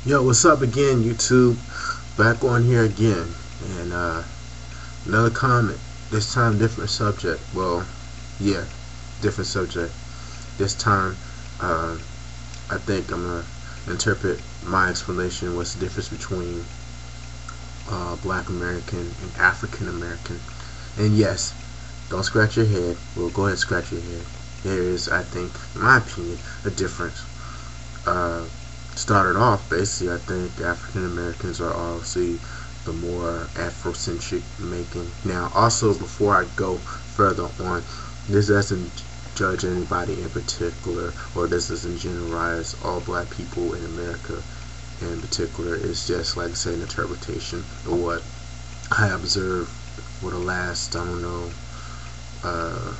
Yo, what's up again, YouTube? Back on here again, and another comment. This time, different subject. Well, yeah, different subject. This time, uh, I think I'm gonna interpret my explanation. What's the difference between Black American and African American? And yes, don't scratch your head. Well, go ahead and scratch your head. There is, I think, in my opinion, a difference. Uh, Started off, basically, I think African Americans are obviously the more Afrocentric making. Now, also, before I go further on, this doesn't judge anybody in particular, or this doesn't generalize all black people in America in particular. It's just, like I say, an interpretation of what I observed for the last, I don't know, uh,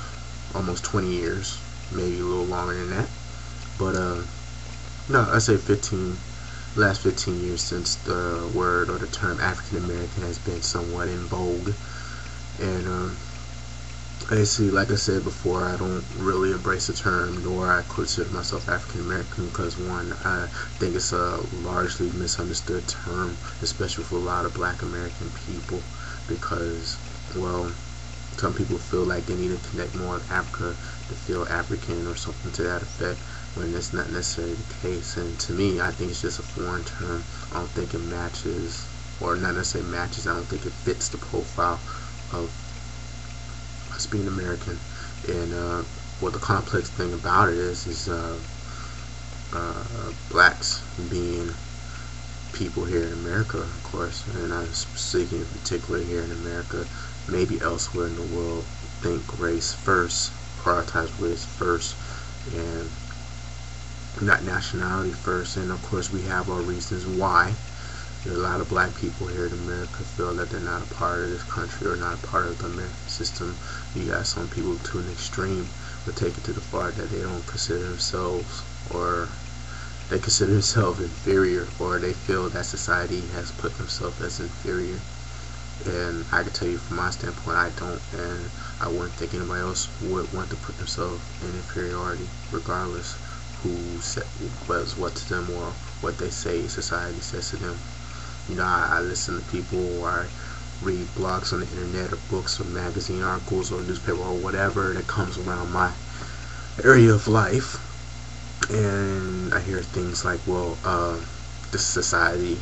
almost 20 years, maybe a little longer than that. But, no, I say last 15 years since the word or the term African American has been somewhat in vogue. And basically, like I said before, I don't really embrace the term, nor I consider myself African American because, one, I think it's a largely misunderstood term, especially for a lot of black American people, because, well, some people feel like they need to connect more with Africa to feel African or something to that effect, when that's not necessarily the case. And to me, I think it's just a foreign term. I don't think it matches, or not necessarily matches, I don't think it fits the profile of us being American. And what the complex thing about it is blacks being people here in America, of course, and I'm speaking in particular here in America, maybe elsewhere in the world, think race first, prioritize race first, and not nationality first. And of course, we have our reasons why. There are a lot of black people here in America feel that they're not a part of this country or not a part of the American system. You got some people to an extreme will take it to the far that they don't consider themselves, or they consider themselves inferior, or they feel that society has put themselves as inferior. And I can tell you from my standpoint, I don't, and I wouldn't think anybody else would want to put themselves in inferiority, regardless who was what to them or what they say society says to them. You know, I listen to people, or I read blogs on the internet, or books, or magazine articles, or newspaper, or whatever that comes around my area of life, and I hear things like, well, this society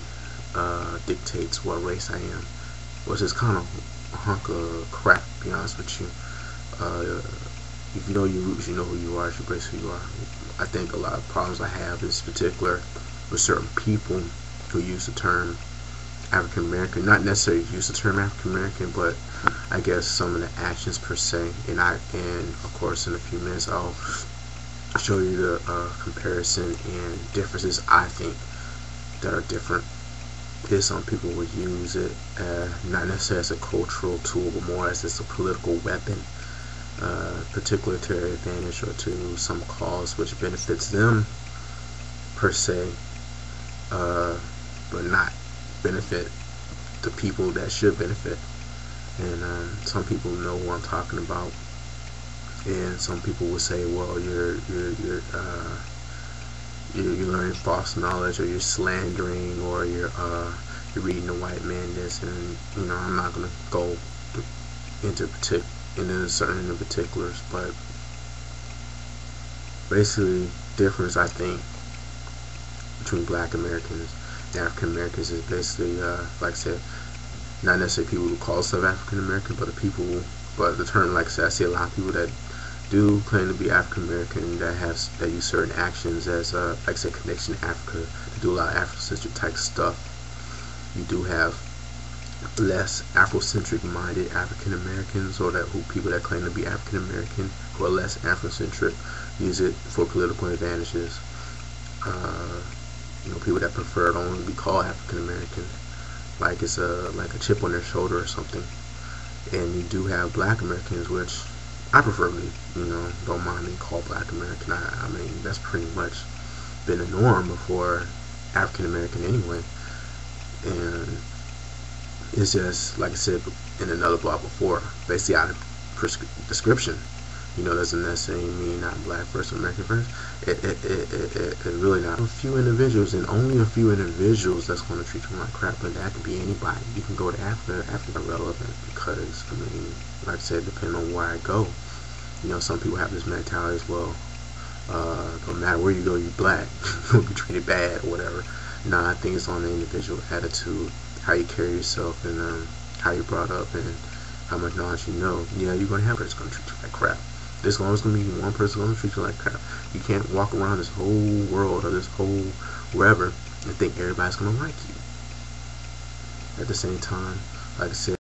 dictates what race I am, which is kind of a hunk of crap, to be honest with you. If you know your roots, you know who you are, you embrace who you are. I think a lot of problems I have is particular with certain people who use the term African American, not necessarily use the term African American, but I guess some of the actions per se. And of course, in a few minutes, I'll show you the comparison and differences I think that are different. Is some people would use it not necessarily as a cultural tool, but more as a political weapon, particular to their advantage or to some cause which benefits them per se, but not benefit the people that should benefit. And some people know what I'm talking about. And some people will say, well, you're learning false knowledge, or you're slandering, or you're reading the white man this. And you know, I'm not gonna go into certain particulars, but basically, difference I think between Black Americans and African Americans is basically, like I said, not necessarily people who call themselves African American, but the term, like I said, I see a lot of people that do claim to be African American that use certain actions as, like I said, connection to Africa, to do a lot of Afrocentric type stuff. You do have less Afrocentric minded African Americans, or people that claim to be African American who are less Afrocentric use it for political advantages. You know, people that prefer to only be called African American, like it's like a chip on their shoulder or something. And you do have Black Americans, which I preferably, don't mind being called Black American. I mean, that's pretty much been the norm before African American anyway. And it's just, like I said in another blog before, basically out of description. doesn't necessarily mean not black first, American first. It really not. A few individuals, and only a few individuals, that's going to treat you like crap, but that could be anybody. You can go to Africa. Africa relevant because, I mean, like I said, depending on where I go, some people have this mentality as well. No matter where you go, you're black. You'll be treated bad or whatever. Nah, I think it's on the individual attitude, how you carry yourself, and how you're brought up, and how much knowledge you know. Yeah, you're going to have a person going to treat you like crap. There's always going to be one person going to treat you like crap. You can't walk around this whole world or this whole wherever and think everybody's going to like you. At the same time, like I said,